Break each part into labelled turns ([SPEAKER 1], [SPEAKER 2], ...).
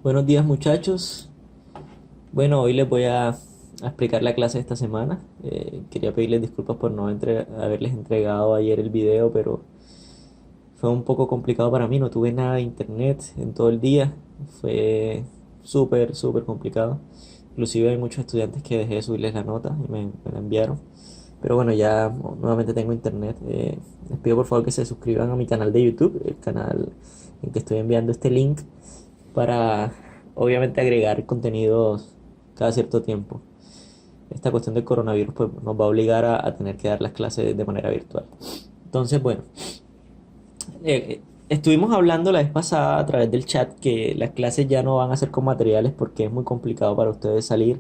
[SPEAKER 1] Buenos días muchachos. Bueno, hoy les voy a explicar la clase de esta semana. Quería pedirles disculpas por no haberles entregado ayer el video, pero fue un poco complicado para mí. No tuve nada de internet en todo el día. Fue súper complicado. Inclusive hay muchos estudiantes que dejé de subirles la nota y me la enviaron. Pero bueno, ya nuevamente tengo internet. Les pido por favor que se suscriban a mi canal de YouTube, el canal en que estoy enviando este link para obviamente agregar contenidos cada cierto tiempo. Esta cuestión del coronavirus pues, nos va a obligar a tener que dar las clases de manera virtual. Entonces, bueno, estuvimos hablando la vez pasada a través del chat que las clases ya no van a ser con materiales porque es muy complicado para ustedes salir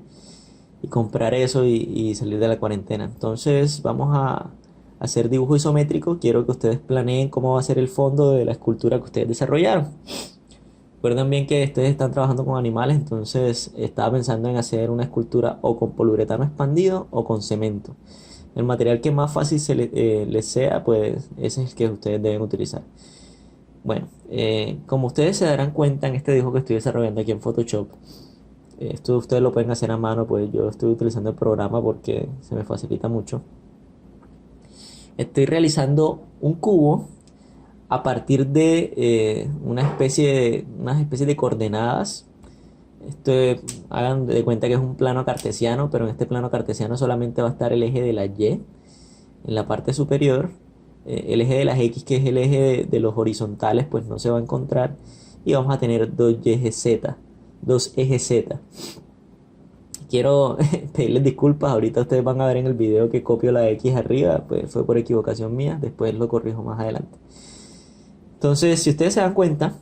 [SPEAKER 1] y comprar eso y salir de la cuarentena. Entonces, vamos a hacer dibujo isométrico. Quiero que ustedes planeen cómo va a ser el fondo de la escultura que ustedes desarrollaron. Recuerden bien que ustedes están trabajando con animales, entonces estaba pensando en hacer una escultura o con poliuretano expandido o con cemento. El material que más fácil les sea, pues ese es el que ustedes deben utilizar. Bueno, como ustedes se darán cuenta en este dibujo que estoy desarrollando aquí en Photoshop, esto ustedes lo pueden hacer a mano, pues yo estoy utilizando el programa porque se me facilita mucho. Estoy realizando un cubo a partir de unas especies de coordenadas. Esto hagan de cuenta que es un plano cartesiano, pero en este plano cartesiano solamente va a estar el eje de la Y en la parte superior. El eje de las X, que es el eje de los horizontales, pues no se va a encontrar. Y vamos a tener dos ejes Z. Quiero pedirles disculpas, ahorita ustedes van a ver en el video que copio la X arriba, pues fue por equivocación mía, después lo corrijo más adelante. Entonces, si ustedes se dan cuenta,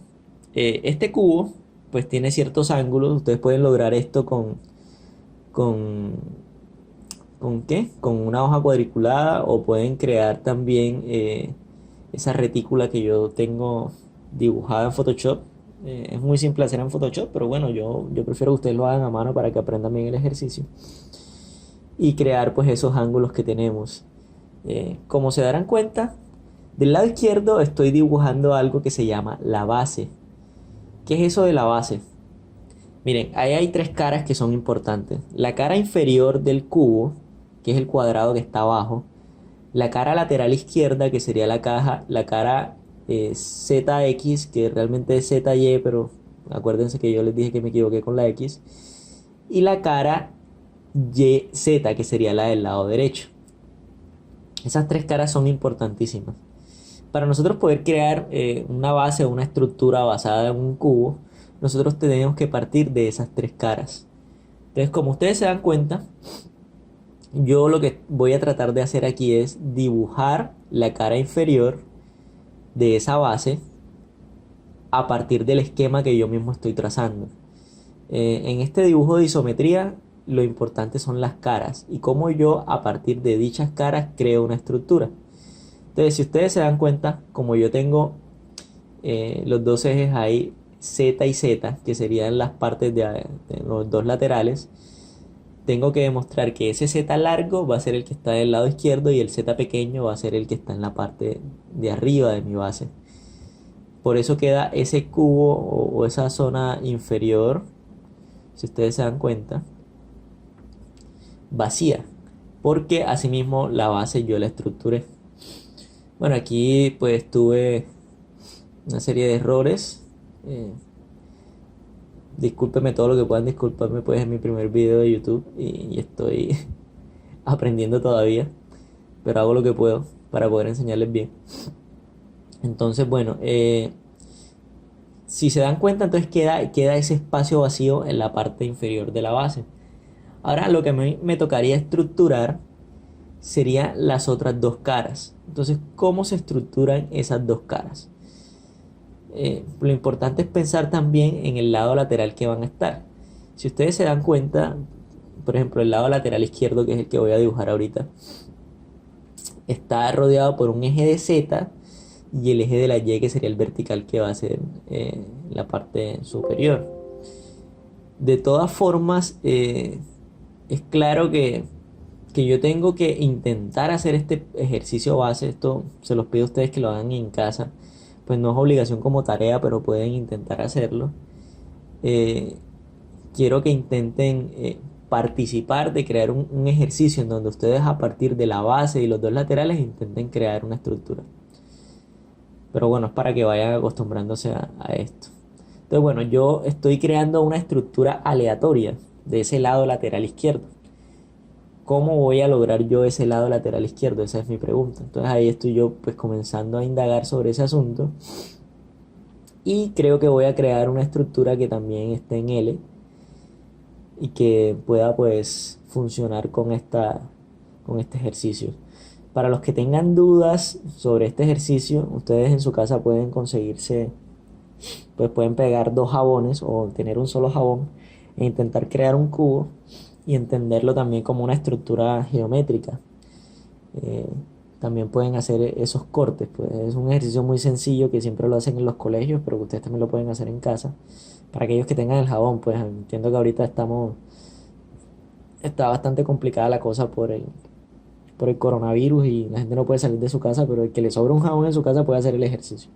[SPEAKER 1] este cubo pues tiene ciertos ángulos. Ustedes pueden lograr esto con, ¿con qué? Con una hoja cuadriculada, o pueden crear también esa retícula que yo tengo dibujada en Photoshop. Es muy simple hacer en Photoshop, pero bueno, yo prefiero que ustedes lo hagan a mano para que aprendan bien el ejercicio y crear pues esos ángulos que tenemos. Como se darán cuenta, del lado izquierdo estoy dibujando algo que se llama la base. ¿Qué es eso de la base? Miren, ahí hay tres caras que son importantes. La cara inferior del cubo, que es el cuadrado que está abajo. La cara lateral izquierda, que sería la cara ZX, que realmente es ZY, pero acuérdense que yo les dije que me equivoqué con la X. Y la cara YZ, que sería la del lado derecho. Esas tres caras son importantísimas. Para nosotros poder crear una base o una estructura basada en un cubo, nosotros tenemos que partir de esas tres caras. Entonces, como ustedes se dan cuenta, yo lo que voy a tratar de hacer aquí es dibujar la cara inferior de esa base a partir del esquema que yo mismo estoy trazando. En este dibujo de isometría, lo importante son las caras y cómo yo a partir de dichas caras creo una estructura. Entonces, si ustedes se dan cuenta, como yo tengo los dos ejes ahí, Z y Z, que serían las partes de los dos laterales, tengo que demostrar que ese Z largo va a ser el que está del lado izquierdo y el Z pequeño va a ser el que está en la parte de arriba de mi base. Por eso queda ese cubo o esa zona inferior, si ustedes se dan cuenta, vacía, porque asimismo la base yo la estructuré. Bueno, aquí pues tuve una serie de errores. Eh, Discúlpenme todo lo que puedan disculparme, pues es mi primer video de YouTube y estoy aprendiendo todavía, pero hago lo que puedo para poder enseñarles bien. Entonces, bueno, si se dan cuenta, entonces queda ese espacio vacío en la parte inferior de la base. Ahora lo que me tocaría estructurar serían las otras dos caras. Entonces, ¿cómo se estructuran esas dos caras? Lo importante es pensar también en el lado lateral que van a estar. Si ustedes se dan cuenta, por ejemplo, el lado lateral izquierdo, que es el que voy a dibujar ahorita, está rodeado por un eje de Z y el eje de la Y, que sería el vertical, que va a ser la parte superior. De todas formas, es claro que yo tengo que intentar hacer este ejercicio base. Esto se los pido a ustedes que lo hagan en casa. Pues no es obligación como tarea, pero pueden intentar hacerlo. eh, quiero que intenten participar de crear un ejercicio en donde ustedes a partir de la base y los dos laterales intenten crear una estructura. Pero bueno, es para que vayan acostumbrándose a esto. Entonces, bueno, yo estoy creando una estructura aleatoria de ese lado lateral izquierdo. ¿Cómo voy a lograr yo ese lado lateral izquierdo? Esa es mi pregunta. Entonces ahí estoy yo pues comenzando a indagar sobre ese asunto y creo que voy a crear una estructura que también esté en L y que pueda pues funcionar con este ejercicio. Para los que tengan dudas sobre este ejercicio, ustedes en su casa pueden conseguirse, pues pueden pegar dos jabones o tener un solo jabón e intentar crear un cubo y entenderlo también como una estructura geométrica. Eh, También pueden hacer esos cortes, pues es un ejercicio muy sencillo que siempre lo hacen en los colegios, pero que ustedes también lo pueden hacer en casa. Para aquellos que tengan el jabón, pues entiendo que ahorita está bastante complicada la cosa por el coronavirus y la gente no puede salir de su casa, pero el que le sobra un jabón en su casa puede hacer el ejercicio.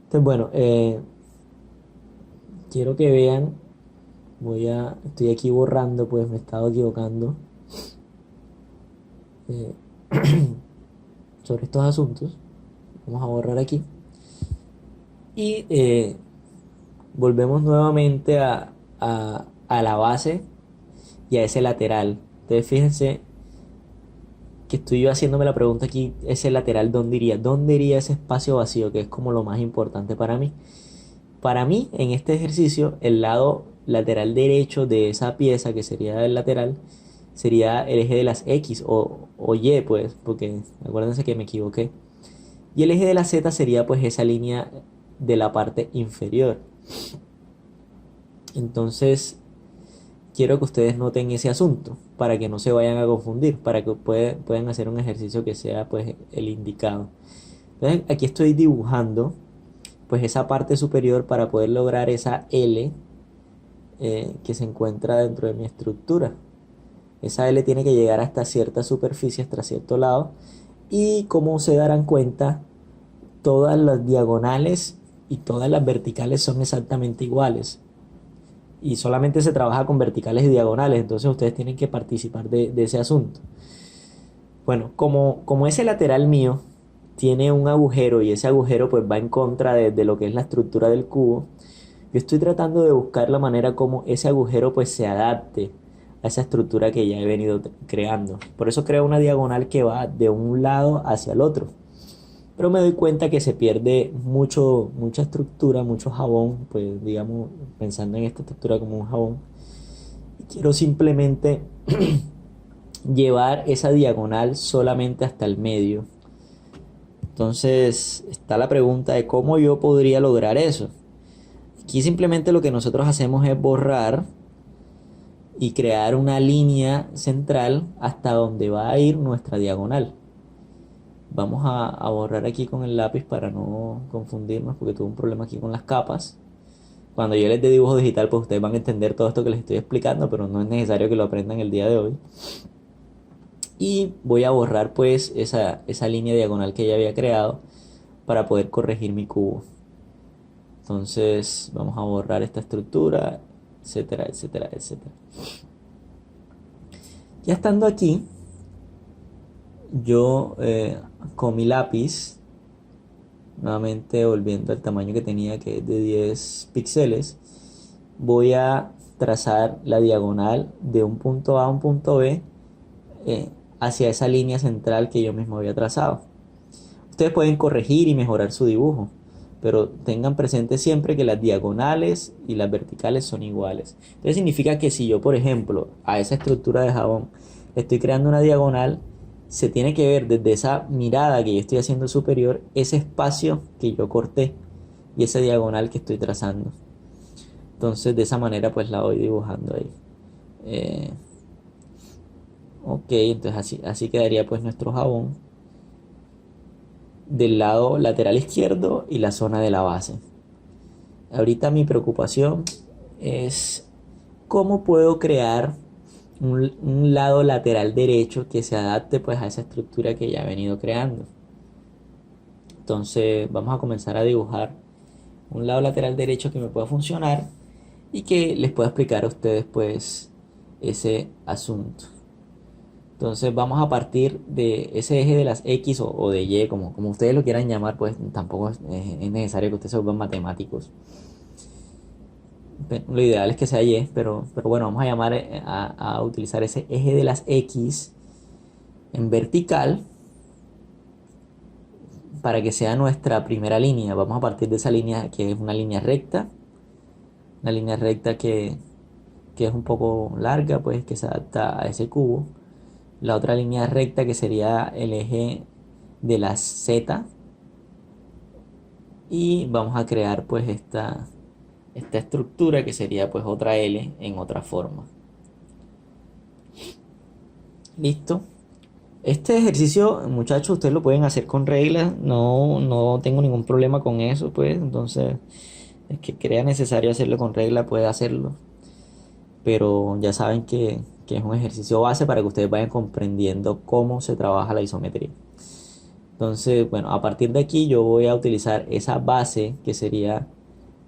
[SPEAKER 1] Entonces, bueno, quiero que vean, estoy aquí borrando, pues me he estado equivocando eh, sobre estos asuntos. Vamos a borrar aquí. Y volvemos nuevamente a la base y a ese lateral. Entonces fíjense que estoy yo haciéndome la pregunta aquí, ese lateral, ¿dónde iría? ¿Dónde iría ese espacio vacío? Que es como lo más importante para mí. Para mí, en este ejercicio, el lado lateral derecho de esa pieza, que sería el lateral, sería el eje de las X o Y, pues, porque acuérdense que me equivoqué. Y el eje de la Z sería pues esa línea de la parte inferior. Entonces, quiero que ustedes noten ese asunto para que no se vayan a confundir, para que puedan hacer un ejercicio que sea pues el indicado. Entonces, aquí estoy dibujando pues esa parte superior para poder lograr esa L que se encuentra dentro de mi estructura. Esa L tiene que llegar hasta cierta superficie, hasta cierto lado. Y como se darán cuenta, todas las diagonales y todas las verticales son exactamente iguales. Y solamente se trabaja con verticales y diagonales, entonces ustedes tienen que participar de ese asunto. Bueno, como ese lateral mío tiene un agujero y ese agujero pues va en contra de lo que es la estructura del cubo, yo estoy tratando de buscar la manera como ese agujero pues se adapte a esa estructura que ya he venido creando. Por eso creo una diagonal que va de un lado hacia el otro. Pero me doy cuenta que se pierde mucha estructura, mucho jabón, pues digamos, pensando en esta estructura como un jabón. Y quiero simplemente llevar esa diagonal solamente hasta el medio. Entonces está la pregunta de cómo yo podría lograr eso. Aquí simplemente lo que nosotros hacemos es borrar y crear una línea central hasta donde va a ir nuestra diagonal. Vamos a borrar aquí con el lápiz para no confundirnos porque tuve un problema aquí con las capas. Cuando yo les dé dibujo digital, pues ustedes van a entender todo esto que les estoy explicando, pero no es necesario que lo aprendan el día de hoy. Y voy a borrar pues esa línea diagonal que ya había creado para poder corregir mi cubo. Entonces vamos a borrar esta estructura, etcétera, etcétera, etcétera. Ya estando aquí, yo con mi lápiz, nuevamente volviendo al tamaño que tenía, que es de 10 píxeles, voy a trazar la diagonal de un punto A a un punto B hacia esa línea central que yo mismo había trazado. Ustedes pueden corregir y mejorar su dibujo, pero tengan presente siempre que las diagonales y las verticales son iguales. Entonces significa que si yo, por ejemplo, a esa estructura de jabón le estoy creando una diagonal, se tiene que ver desde esa mirada que yo estoy haciendo superior, ese espacio que yo corté y esa diagonal que estoy trazando. Entonces de esa manera pues la voy dibujando ahí. Eh, ok, entonces así quedaría pues nuestro jabón del lado lateral izquierdo y la zona de la base. Ahorita mi preocupación es cómo puedo crear un lado lateral derecho que se adapte pues a esa estructura que ya he venido creando. Entonces vamos a comenzar a dibujar un lado lateral derecho que me pueda funcionar y que les pueda explicar a ustedes pues ese asunto. Entonces vamos a partir de ese eje de las X o de Y, como ustedes lo quieran llamar, pues tampoco es necesario que ustedes se vuelvan matemáticos. Lo ideal es que sea Y, pero bueno, vamos a llamar a utilizar ese eje de las X en vertical para que sea nuestra primera línea. Vamos a partir de esa línea que es una línea recta que es un poco larga, pues que se adapta a ese cubo. La otra línea recta que sería el eje de las Z, y vamos a crear pues esta estructura que sería pues otra L en otra forma. Listo. Este ejercicio, muchachos, ustedes lo pueden hacer con reglas, no tengo ningún problema con eso, pues, entonces, es que crea necesario hacerlo con regla, puede hacerlo, pero ya saben que es un ejercicio base para que ustedes vayan comprendiendo cómo se trabaja la isometría. Entonces, bueno, a partir de aquí yo voy a utilizar esa base, que sería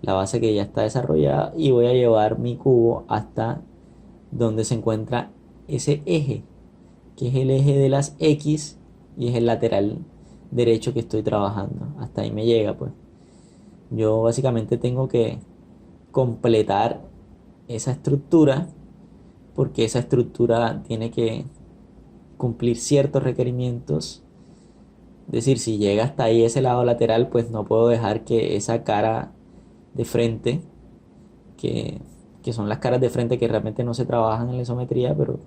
[SPEAKER 1] la base que ya está desarrollada, y voy a llevar mi cubo hasta donde se encuentra ese eje, que es el eje de las X y es el lateral derecho que estoy trabajando. Hasta ahí me llega, pues. Yo básicamente tengo que completar esa estructura porque esa estructura tiene que cumplir ciertos requerimientos. Es decir, si llega hasta ahí ese lado lateral, pues no puedo dejar que esa cara de frente, que, que son las caras de frente que realmente no se trabajan en la isometría, pero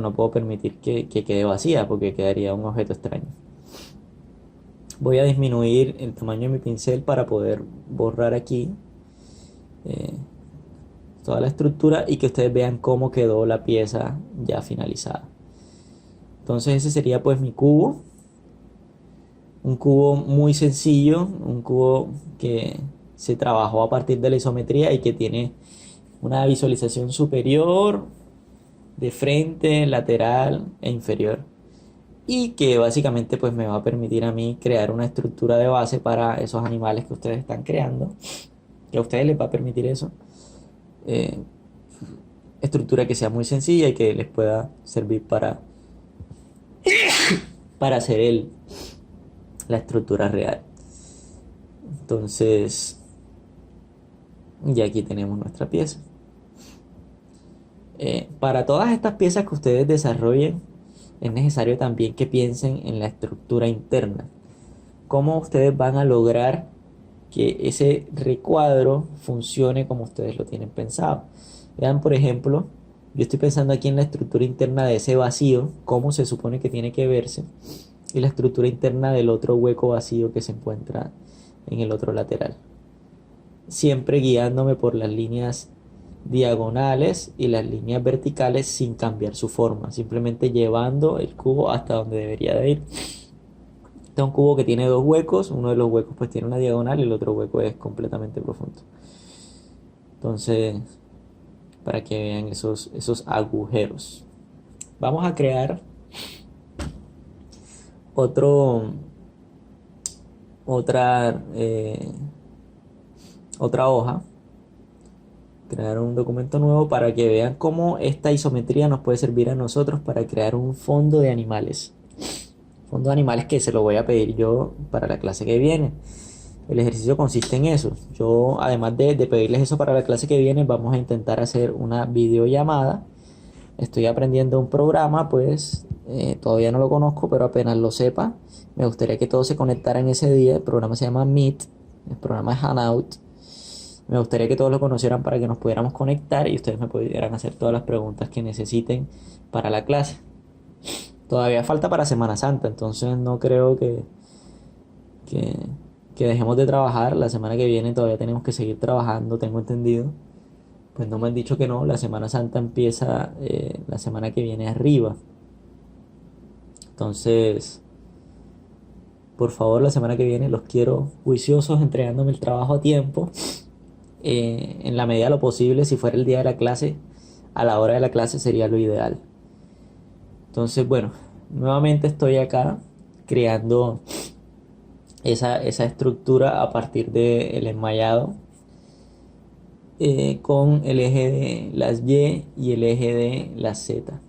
[SPEAKER 1] no puedo permitir que quede vacía porque quedaría un objeto extraño. Voy a disminuir el tamaño de mi pincel para poder borrar aquí eh, toda la estructura y que ustedes vean cómo quedó la pieza ya finalizada. Entonces ese sería pues mi cubo. Un cubo muy sencillo, un cubo que se trabajó a partir de la isometría y que tiene una visualización superior, de frente, lateral e inferior. Y que básicamente pues me va a permitir a mí crear una estructura de base para esos animales que ustedes están creando, que a ustedes les va a permitir eso. Eh, Estructura que sea muy sencilla y que les pueda servir para hacer la estructura real. Entonces, ya aquí tenemos nuestra pieza. Para todas estas piezas que ustedes desarrollen, es necesario también que piensen en la estructura interna. Cómo ustedes van a lograr que ese recuadro funcione como ustedes lo tienen pensado. Vean, por ejemplo, yo estoy pensando aquí en la estructura interna de ese vacío, cómo se supone que tiene que verse, y la estructura interna del otro hueco vacío que se encuentra en el otro lateral. Siempre guiándome por las líneas diagonales y las líneas verticales sin cambiar su forma, simplemente llevando el cubo hasta donde debería de ir. Este es un cubo que tiene dos huecos, uno de los huecos pues tiene una diagonal y el otro hueco es completamente profundo. Entonces, para que vean esos agujeros. Vamos a crear otro, otra, otra hoja, crear un documento nuevo para que vean cómo esta isometría nos puede servir a nosotros para crear un fondo de animales. Fondo de animales que se lo voy a pedir yo para la clase que viene. El ejercicio consiste en eso. Yo, además de pedirles eso para la clase que viene, vamos a intentar hacer una videollamada. Estoy aprendiendo un programa, pues todavía no lo conozco, pero apenas lo sepa, me gustaría que todos se conectaran ese día. El programa se llama Meet, el programa es Hangout. Me gustaría que todos lo conocieran para que nos pudiéramos conectar y ustedes me pudieran hacer todas las preguntas que necesiten para la clase. Todavía falta para Semana Santa, entonces no creo que, que dejemos de trabajar. La semana que viene todavía tenemos que seguir trabajando, tengo entendido. Pues no me han dicho que no, la Semana Santa empieza la semana que viene arriba. Entonces, por favor, la semana que viene los quiero juiciosos, entregándome el trabajo a tiempo. En la medida de lo posible, si fuera el día de la clase, a la hora de la clase sería lo ideal. Entonces, bueno, nuevamente estoy acá creando esa estructura a partir del enmayado. con el eje de las Y y el eje de las Z.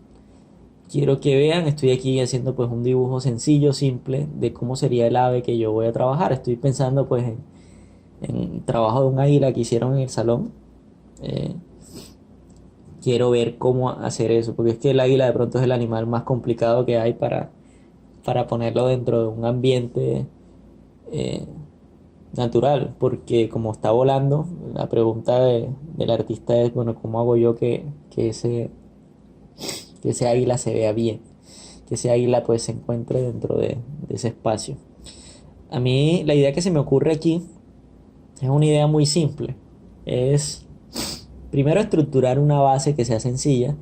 [SPEAKER 1] Quiero que vean, estoy aquí haciendo pues un dibujo sencillo, simple, de cómo sería el ave que yo voy a trabajar. Estoy pensando pues en el trabajo de un águila que hicieron en el salón. Eh, Quiero ver cómo hacer eso, porque es que el águila de pronto es el animal más complicado que hay para ponerlo dentro de un ambiente eh, natural, porque como está volando, la pregunta del artista es, bueno, ¿cómo hago yo que ese águila se vea bien? Que ese águila pues se encuentre dentro de ese espacio. A mí la idea que se me ocurre aquí es una idea muy simple. Es primero estructurar una base que sea sencilla.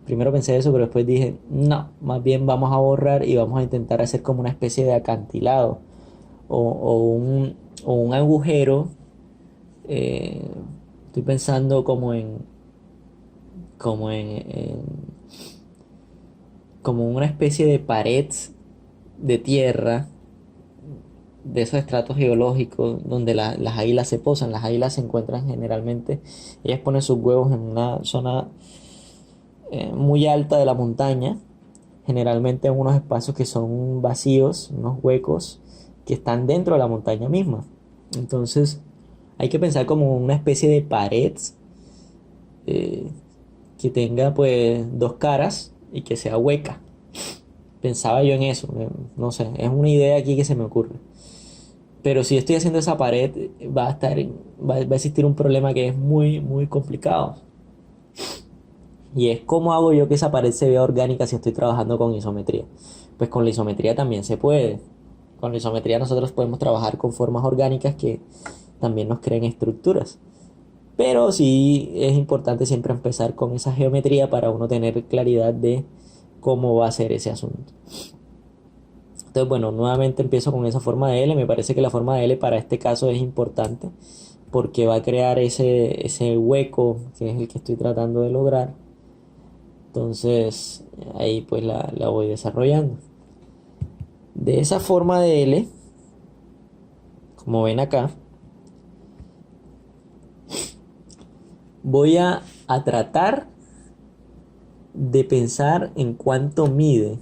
[SPEAKER 1] Primero pensé eso, pero después dije, no, más bien vamos a borrar y vamos a intentar hacer como una especie de acantilado o un agujero. eh, Estoy pensando como como una especie de pared de tierra de esos estratos geológicos donde las águilas se posan. Las águilas se encuentran generalmente, ellas ponen sus huevos en una zona muy alta de la montaña, generalmente en unos espacios que son vacíos, unos huecos que están dentro de la montaña misma. Entonces hay que pensar como una especie de pared eh, que tenga pues dos caras y que sea hueca. Pensaba yo en eso, no sé, es una idea aquí que se me ocurre. Pero si estoy haciendo esa pared, va a existir un problema que es muy complicado. Y es cómo hago yo que esa pared se vea orgánica si estoy trabajando con isometría. Pues con la isometría también se puede. Con la isometría nosotros podemos trabajar con formas orgánicas que también nos creen estructuras. Pero sí es importante siempre empezar con esa geometría para uno tener claridad de cómo va a ser ese asunto. Entonces, bueno, nuevamente empiezo con esa forma de L. Me parece que la forma de L para este caso es importante porque va a crear ese hueco que es el que estoy tratando de lograr. Entonces, ahí pues la voy desarrollando. De esa forma de L, como ven acá, voy a tratar de pensar en cuánto mide.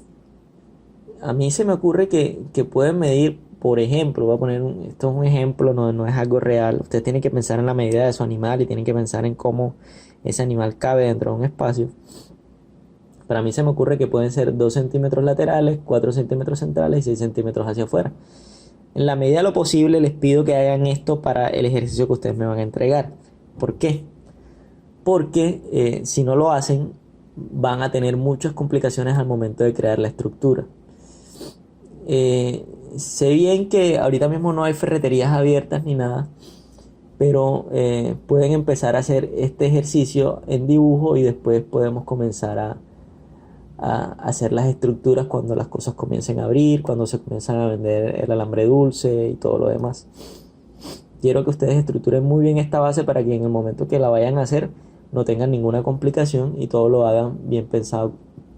[SPEAKER 1] A mí se me ocurre que pueden medir, por ejemplo, voy a poner esto es un ejemplo, no es algo real. Usted tiene que pensar en la medida de su animal y tienen que pensar en cómo ese animal cabe dentro de un espacio. Para mí se me ocurre que pueden ser 2 centímetros laterales, 4 centímetros centrales y 6 centímetros hacia afuera. En la medida de lo posible les pido que hagan esto para el ejercicio que ustedes me van a entregar. ¿Por qué? Porque si no lo hacen van a tener muchas complicaciones al momento de crear la estructura. Sé bien que ahorita mismo no hay ferreterías abiertas ni nada, pero pueden empezar a hacer este ejercicio en dibujo y después podemos comenzar a hacer las estructuras cuando las cosas comiencen a abrir, cuando se comienzan a vender el alambre dulce y todo lo demás. Quiero que ustedes estructuren muy bien esta base para que en el momento que la vayan a hacer no tengan ninguna complicación y todo lo hagan bien pensado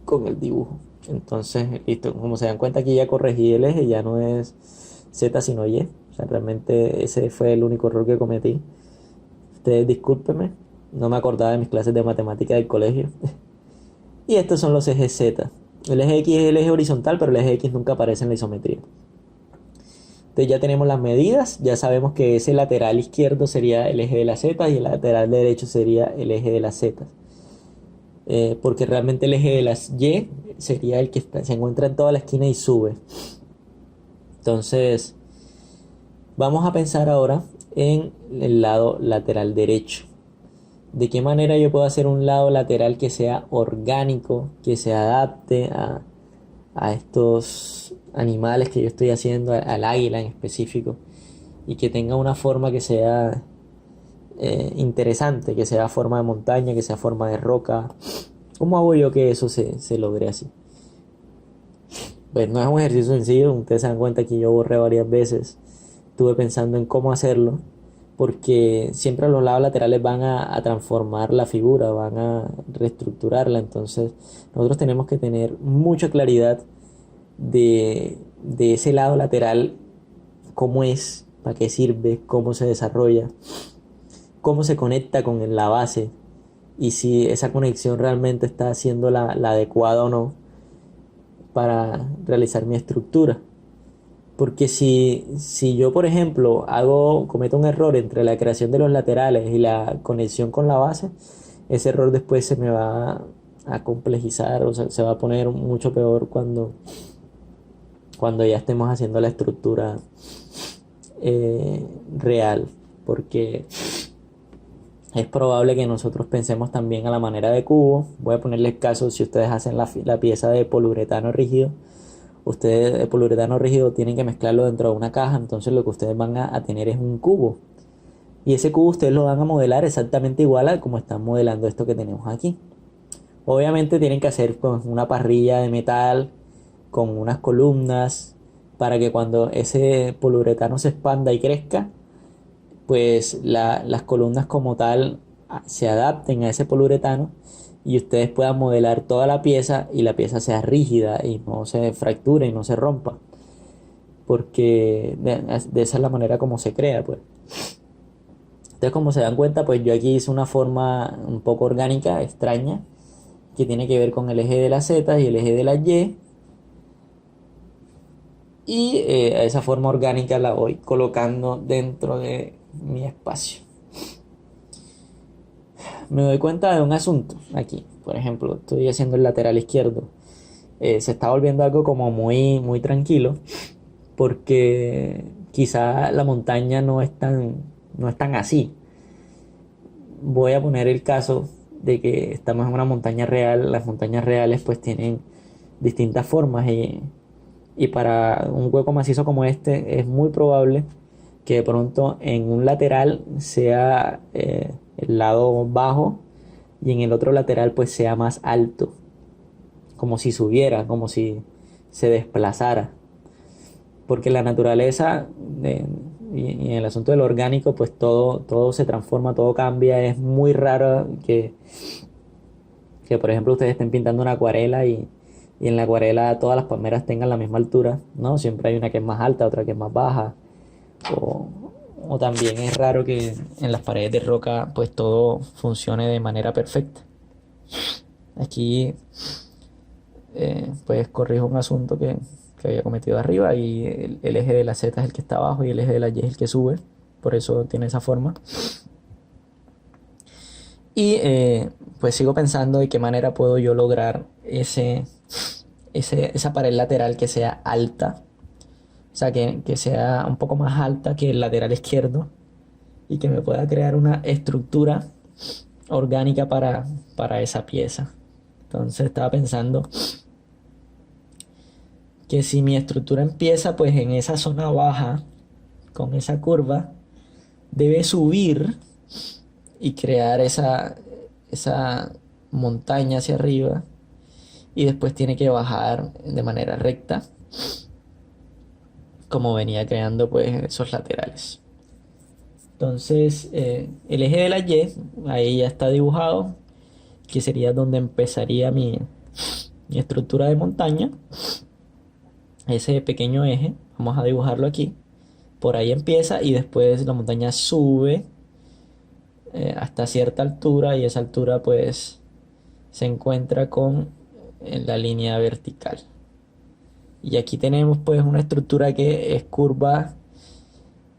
[SPEAKER 1] con el dibujo. Entonces, listo, como se dan cuenta aquí ya corregí el eje, ya no es Z sino Y. O sea, realmente ese fue el único error que cometí. Ustedes discúlpenme, no me acordaba de mis clases de matemática del colegio. Y estos son los ejes Z. El eje X es el eje horizontal, pero el eje X nunca aparece en la isometría. Entonces ya tenemos las medidas, ya sabemos que ese lateral izquierdo sería el eje de las Z y el lateral derecho sería el eje de las Z. Porque realmente el eje de las Y sería el que se encuentra en toda la esquina y sube. Entonces, vamos a pensar ahora en el lado lateral derecho. ¿De qué manera yo puedo hacer un lado lateral que sea orgánico, que se adapte a estos animales que yo estoy haciendo, al águila en específico, y que tenga una forma que sea interesante, que sea forma de montaña, que sea forma de roca? ¿Cómo hago yo que eso se logre así? Pues no es un ejercicio sencillo, ustedes se dan cuenta que yo borré varias veces, estuve pensando en cómo hacerlo, porque siempre los lados laterales van a transformar la figura, van a reestructurarla, entonces nosotros tenemos que tener mucha claridad de ese lado lateral, cómo es, para qué sirve, cómo se desarrolla. cómo se conecta con la base y si esa conexión realmente está siendo la adecuada o no para realizar mi estructura. Porque si yo, por ejemplo, cometo un error entre la creación de los laterales y la conexión con la base, ese error después se me va a complejizar, o sea, se va a poner mucho peor cuando ya estemos haciendo la estructura real. Porque es probable que nosotros pensemos también a la manera de cubo. Voy a ponerles caso, si ustedes hacen la pieza de poliuretano rígido, ustedes el poliuretano rígido tienen que mezclarlo dentro de una caja, entonces lo que ustedes van a tener es un cubo. Y ese cubo ustedes lo van a modelar exactamente igual a como están modelando esto que tenemos aquí. Obviamente tienen que hacer con una parrilla de metal, con unas columnas, para que cuando ese poliuretano se expanda y crezca, pues las columnas como tal se adapten a ese poliuretano y ustedes puedan modelar toda la pieza y la pieza sea rígida y no se fracture y no se rompa. Porque de esa es la manera como se crea, pues. Entonces, como se dan cuenta, pues yo aquí hice una forma un poco orgánica, extraña, que tiene que ver con el eje de las Z y el eje de la Y. Y a esa forma orgánica la voy colocando dentro de mi espacio. Me doy cuenta de un asunto aquí. Por ejemplo, estoy haciendo el lateral izquierdo. Se está volviendo algo como muy, muy tranquilo. Porque quizá la montaña no es tan así. Voy a poner el caso de que estamos en una montaña real. Las montañas reales pues tienen distintas formas y para un hueco macizo como este es muy probable que de pronto en un lateral sea el lado bajo y en el otro lateral pues sea más alto, como si subiera, como si se desplazara. Porque la naturaleza y en el asunto del orgánico pues todo se transforma, todo cambia. Es muy raro que por ejemplo ustedes estén pintando una acuarela y en la acuarela todas las palmeras tengan la misma altura, ¿no? Siempre hay una que es más alta, otra que es más baja. O, o también es raro que en las paredes de roca pues todo funcione de manera perfecta. Aquí pues corrijo un asunto que había cometido arriba y el eje de la Z es el que está abajo y el eje de la Y es el que sube. Por eso tiene esa forma. Y pues sigo pensando de qué manera puedo yo lograr esa pared lateral que sea alta. O sea, que sea un poco más alta que el lateral izquierdo y que me pueda crear una estructura orgánica para esa pieza. Entonces estaba pensando que si mi estructura empieza pues en esa zona baja, con esa curva, debe subir y crear esa montaña hacia arriba y después tiene que bajar de manera recta como venía creando pues esos laterales. Entonces el eje de la Y ahí ya está dibujado, que sería donde empezaría mi estructura de montaña. Ese pequeño eje, vamos a dibujarlo aquí. Por ahí empieza y después la montaña sube hasta cierta altura y esa altura pues se encuentra con la línea vertical. Y aquí tenemos pues una estructura que es curva,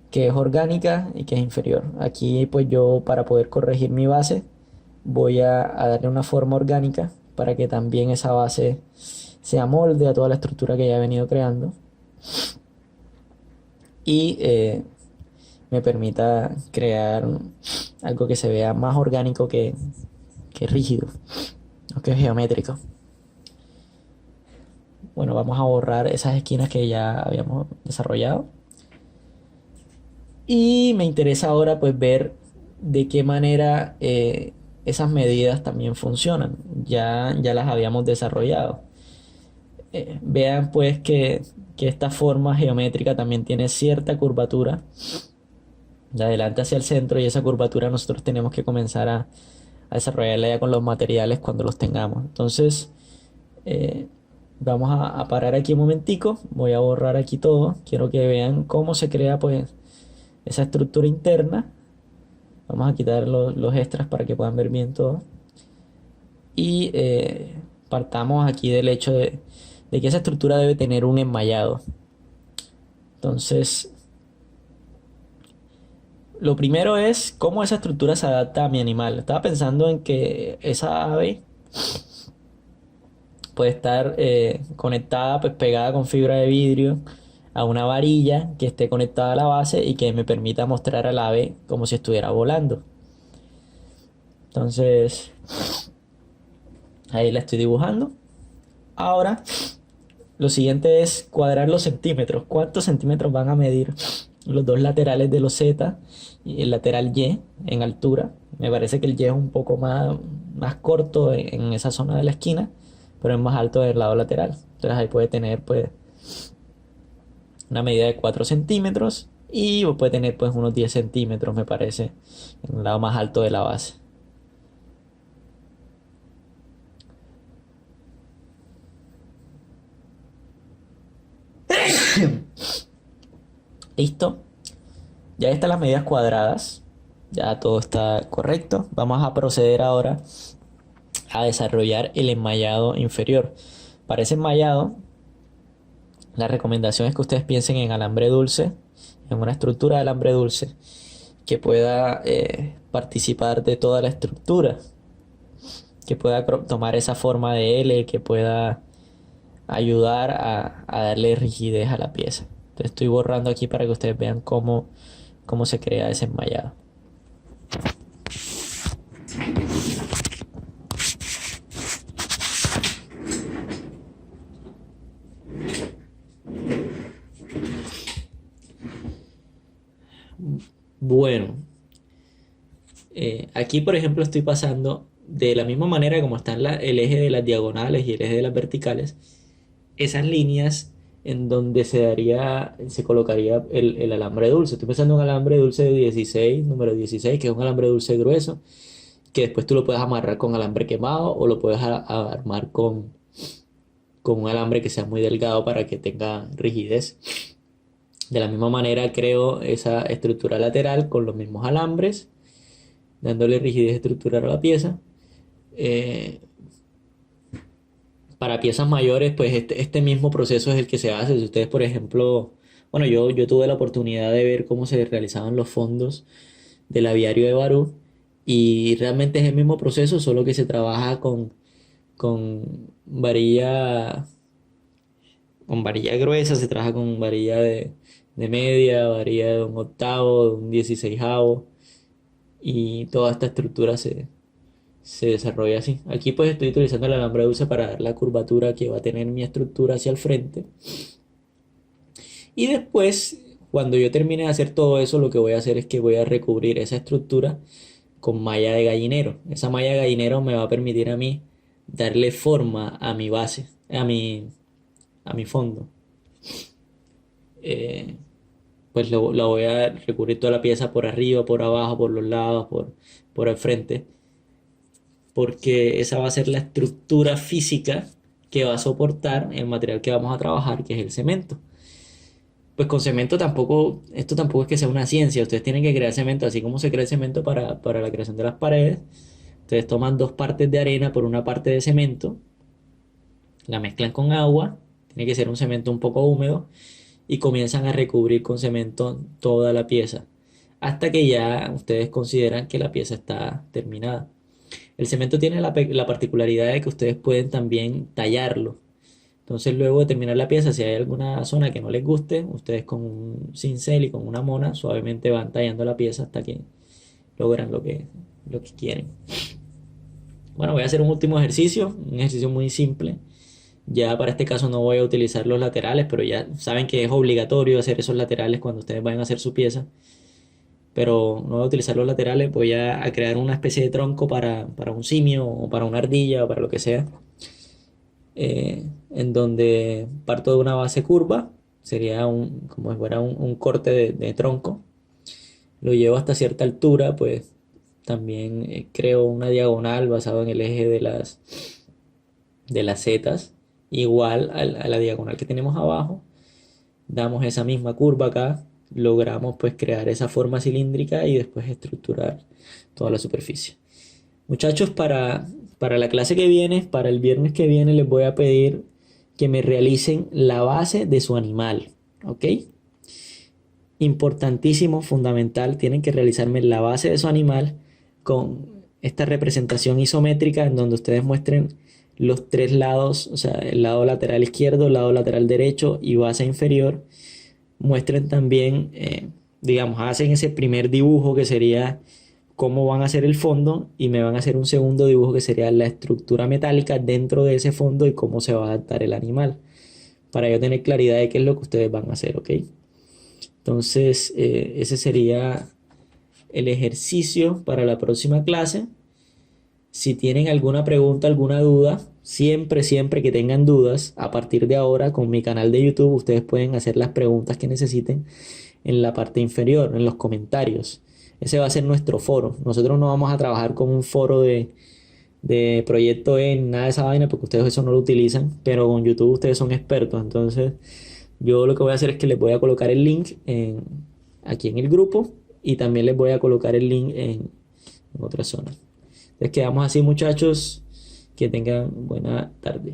[SPEAKER 1] que es orgánica y que es inferior. Aquí pues yo para poder corregir mi base voy a darle una forma orgánica para que también esa base se amolde a toda la estructura que ya he venido creando y me permita crear algo que se vea más orgánico que rígido o que geométrico. Bueno, vamos a borrar esas esquinas que ya habíamos desarrollado. Y me interesa ahora pues ver de qué manera esas medidas también funcionan. Ya las habíamos desarrollado. Vean pues que esta forma geométrica también tiene cierta curvatura de adelante hacia el centro y esa curvatura nosotros tenemos que comenzar a desarrollarla ya con los materiales cuando los tengamos. Entonces eh, vamos a parar aquí un momentico, voy a borrar aquí todo, quiero que vean cómo se crea pues esa estructura interna. Vamos a quitar los extras para que puedan ver bien todo. Y partamos aquí del hecho de que esa estructura debe tener un enmayado. Entonces, lo primero es cómo esa estructura se adapta a mi animal. Estaba pensando en que esa ave puede estar conectada, pues pegada con fibra de vidrio a una varilla que esté conectada a la base y que me permita mostrar al ave como si estuviera volando. Entonces, ahí la estoy dibujando. Ahora, lo siguiente es cuadrar los centímetros. ¿Cuántos centímetros van a medir los dos laterales de los Z y el lateral Y en altura? Me parece que el Y es un poco más corto en esa zona de la esquina, pero es más alto del lado lateral. Entonces ahí puede tener pues una medida de 4 centímetros y puede tener pues unos 10 centímetros, me parece, en el lado más alto de la base. Listo. Ya están las medidas cuadradas. Ya todo está correcto. Vamos a proceder ahora a desarrollar el enmayado inferior. Para ese enmayado, la recomendación es que ustedes piensen en alambre dulce, en una estructura de alambre dulce que pueda participar de toda la estructura, que pueda tomar esa forma de L, que pueda ayudar a darle rigidez a la pieza. Entonces estoy borrando aquí para que ustedes vean cómo se crea ese enmayado. Bueno, aquí por ejemplo estoy pasando de la misma manera como está el eje de las diagonales y el eje de las verticales, esas líneas en donde se colocaría el alambre dulce. Estoy pensando en un alambre dulce de 16, número 16, que es un alambre dulce grueso, que después tú lo puedes amarrar con alambre quemado o lo puedes armar con un alambre que sea muy delgado para que tenga rigidez. De la misma manera creo esa estructura lateral con los mismos alambres, dándole rigidez estructural a la pieza. Eh, para piezas mayores, pues este mismo proceso es el que se hace. Si ustedes, por ejemplo, bueno, yo tuve la oportunidad de ver cómo se realizaban los fondos del aviario de Barú y realmente es el mismo proceso, solo que se trabaja con varilla gruesa, se trabaja con varilla de media, varilla de un octavo, de un dieciseisavo y toda esta estructura se desarrolla así. Aquí pues estoy utilizando el alambre dulce para dar la curvatura que va a tener mi estructura hacia el frente. Y después, cuando yo termine de hacer todo eso, lo que voy a hacer es que voy a recubrir esa estructura con malla de gallinero. Esa malla de gallinero me va a permitir a mí darle forma a mi base, a mi fondo. Eh, pues la voy a recubrir toda la pieza por arriba, por abajo, por los lados, por el frente, porque esa va a ser la estructura física que va a soportar el material que vamos a trabajar, que es el cemento. Pues con cemento tampoco, esto tampoco es que sea una ciencia, ustedes tienen que crear cemento, así como se crea el cemento para la creación de las paredes. Ustedes toman dos partes de arena por una parte de cemento, la mezclan con agua, tiene que ser un cemento un poco húmedo, y comienzan a recubrir con cemento toda la pieza, hasta que ya ustedes consideran que la pieza está terminada. El cemento tiene la particularidad de que ustedes pueden también tallarlo. Entonces, luego de terminar la pieza, si hay alguna zona que no les guste, ustedes con un cincel y con una mona suavemente van tallando la pieza hasta que logran lo que quieren. Bueno, voy a hacer un último ejercicio, un ejercicio muy simple. Ya para este caso no voy a utilizar los laterales, pero ya saben que es obligatorio hacer esos laterales cuando ustedes vayan a hacer su pieza. Pero no voy a utilizar los laterales, voy a crear una especie de tronco para un simio o para una ardilla o para lo que sea. En donde parto de una base curva, sería como si fuera un corte de tronco. Lo llevo hasta cierta altura, pues también creo una diagonal basado en el eje de las zetas, igual a la diagonal que tenemos abajo. Damos esa misma curva acá logramos pues crear esa forma cilíndrica y después estructurar toda la superficie. Muchachos, para la clase que viene, para el viernes que viene, les voy a pedir que me realicen la base de su animal, ¿ok? Importantísimo, fundamental, tienen que realizarme la base de su animal con esta representación isométrica en donde ustedes muestren los tres lados, o sea, el lado lateral izquierdo, el lado lateral derecho y base inferior. Muestren también, digamos, hacen ese primer dibujo que sería cómo van a hacer el fondo y me van a hacer un segundo dibujo que sería la estructura metálica dentro de ese fondo y cómo se va a adaptar el animal, para yo tener claridad de qué es lo que ustedes van a hacer, ¿ok? Entonces, ese sería el ejercicio para la próxima clase. Si tienen alguna pregunta, alguna duda, siempre que tengan dudas, a partir de ahora con mi canal de YouTube, ustedes pueden hacer las preguntas que necesiten en la parte inferior, en los comentarios. Ese va a ser nuestro foro. Nosotros no vamos a trabajar con un foro de proyecto en nada de esa vaina porque ustedes eso no lo utilizan, pero con YouTube ustedes son expertos. Entonces, yo lo que voy a hacer es que les voy a colocar el link aquí en el grupo y también les voy a colocar el link en otra zona. Entonces, quedamos así, muchachos. Que tengan buena tarde.